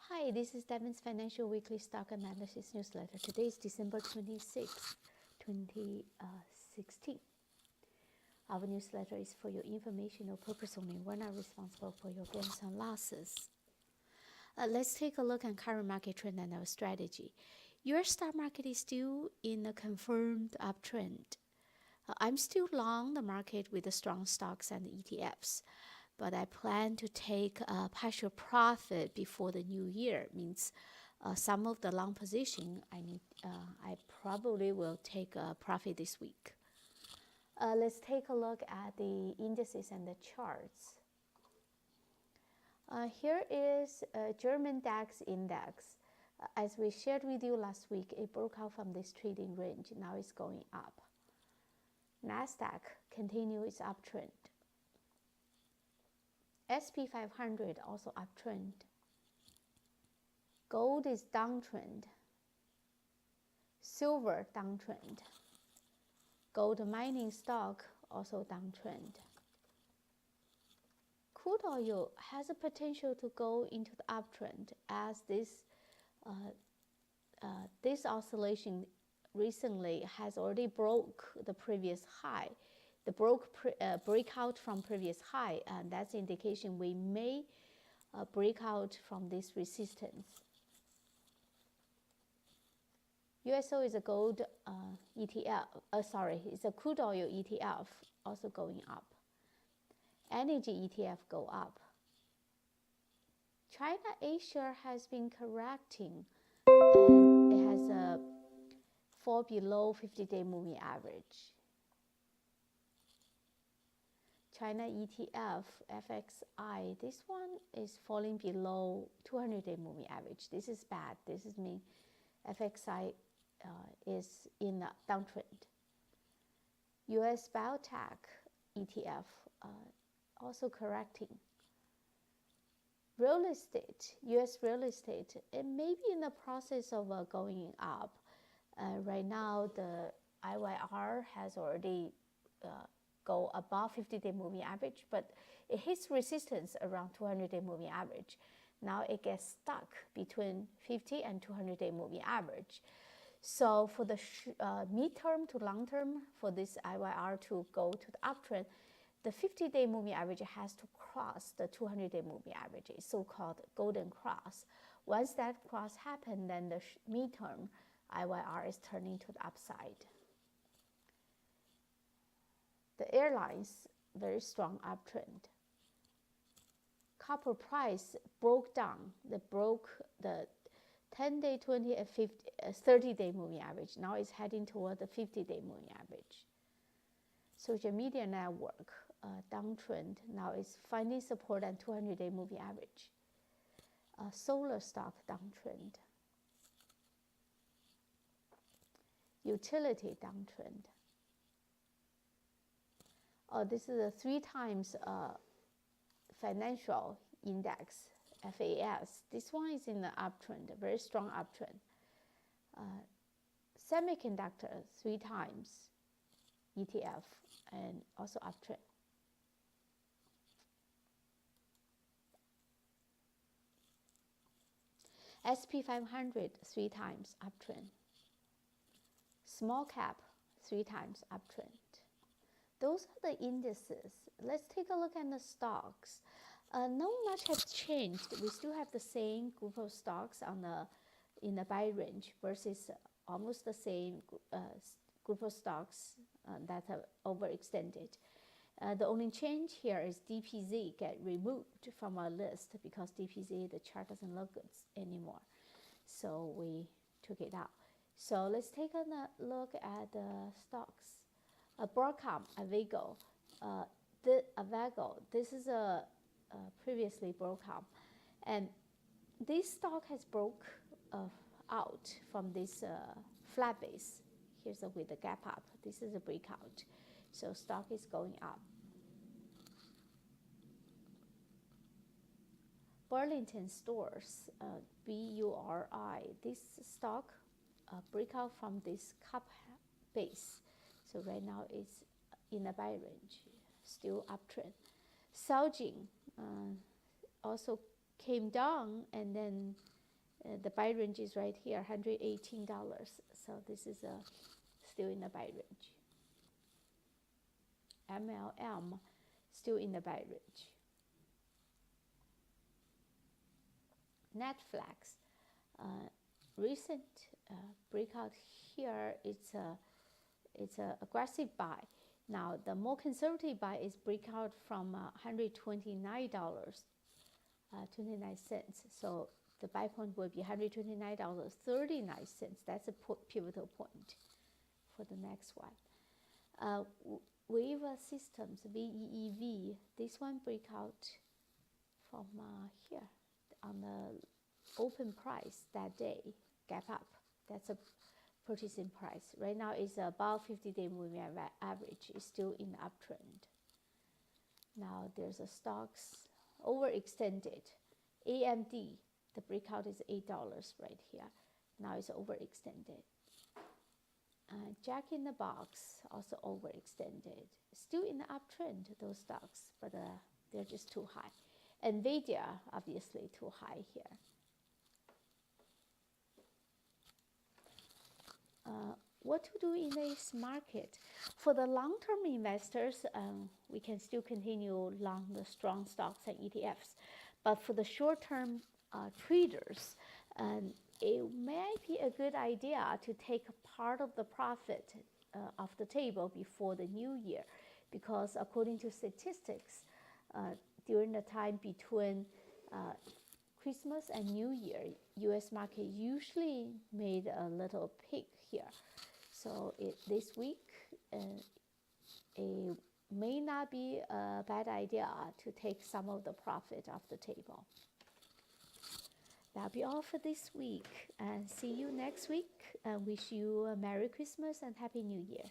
Hi, this is Devins Financial Weekly Stock Analysis Newsletter. Today is December 26, 2016. Our newsletter is for your informational purpose only. We're not responsible for your gains and losses. Let's take a look at current market trend and our strategy. Your stock market is still in a confirmed uptrend. I'm still long the market with the strong stocks and ETFs. But I plan to take a partial profit before the new year. Means some of the long position I probably will take a profit this week. Let's take a look at the indices and the charts. Here is a German DAX index. As we shared with you last week, it broke out from this trading range. Now it's going up. Nasdaq continues its uptrend. SP 500 also uptrend. Gold is downtrend. Silver downtrend. Gold mining stock also downtrend. Crude oil has a potential to go into the uptrend as this oscillation recently has already broke the previous high. The breakout from previous high, and that's indication we may break out from this resistance. USO is a gold ETF. It's a crude oil ETF also going up. Energy ETF go up. China A-share has been correcting, and it has fall below 50-day moving average. China ETF, FXI, this one is falling below 200-day moving average. This is bad. This is mean FXI is in a downtrend. US Biotech ETF also correcting. Real estate, US real estate, it may be in the process of going up. Right now, the IYR has already go above 50-day moving average, but it hits resistance around 200-day moving average. Now it gets stuck between 50 and 200-day moving average. So for the mid-term to long-term, for this IYR to go to the uptrend, the 50-day moving average has to cross the 200-day moving average, so-called golden cross. Once that cross happens, then the mid-term IYR is turning to the upside. The airlines, very strong uptrend. Copper price broke down. They broke the 10-day, 20, and 30-day moving average. Now it's heading toward the 50-day moving average. Social media network, downtrend. Now it's finding support at 200-day moving average. Solar stock downtrend. Utility downtrend. This is a 3 times financial index, FAS. This one is in the uptrend, a very strong uptrend. Semiconductor, 3 times ETF, and also uptrend. SP 500, 3 times uptrend. Small cap, 3 times uptrend. Those are the indices. Let's take a look at the stocks. Not much has changed. We still have the same group of stocks in the buy range versus almost the same group of stocks that are overextended. The only change here is DPZ get removed from our list because DPZ, the chart doesn't look good anymore. So we took it out. So let's take a look at the stocks. Broadcom, Avago, this is a previously Broadcom, and this stock has broke out from this flat base. Here's with the gap up. This is a breakout, so stock is going up. Burlington Stores, BURI, this stock breakout from this cup base. So right now it's in a buy range, still uptrend. Celgene also came down and then The buy range is right here, $118. So this is still in the buy range. MLM still in the buy range. Netflix, recent breakout here. It's a aggressive buy. Now the more conservative buy is breakout from $129, 29 cents. So the buy point will be $129.39. That's a pivotal point for the next one. Wave Systems, VEEV, this one breakout from here on the open price that day, gap up. That's a purchasing price. Right now it's above 50-day moving average. It's still in the uptrend. Now there's a stocks overextended. AMD, the breakout is $8 right here. Now it's overextended. Jack in the Box also overextended. Still in the uptrend, those stocks, but they're just too high. Nvidia, obviously too high here. What to do in this market? For the long-term investors, we can still continue long the strong stocks and ETFs. But for the short-term traders, it might be a good idea to take part of the profit off the table before the new year, because according to statistics, during the time between Christmas and New Year, U.S. market usually made a little peak here. So this week, it may not be a bad idea to take some of the profit off the table. That'll be all for this week, and see you next week. And wish you a Merry Christmas and Happy New Year.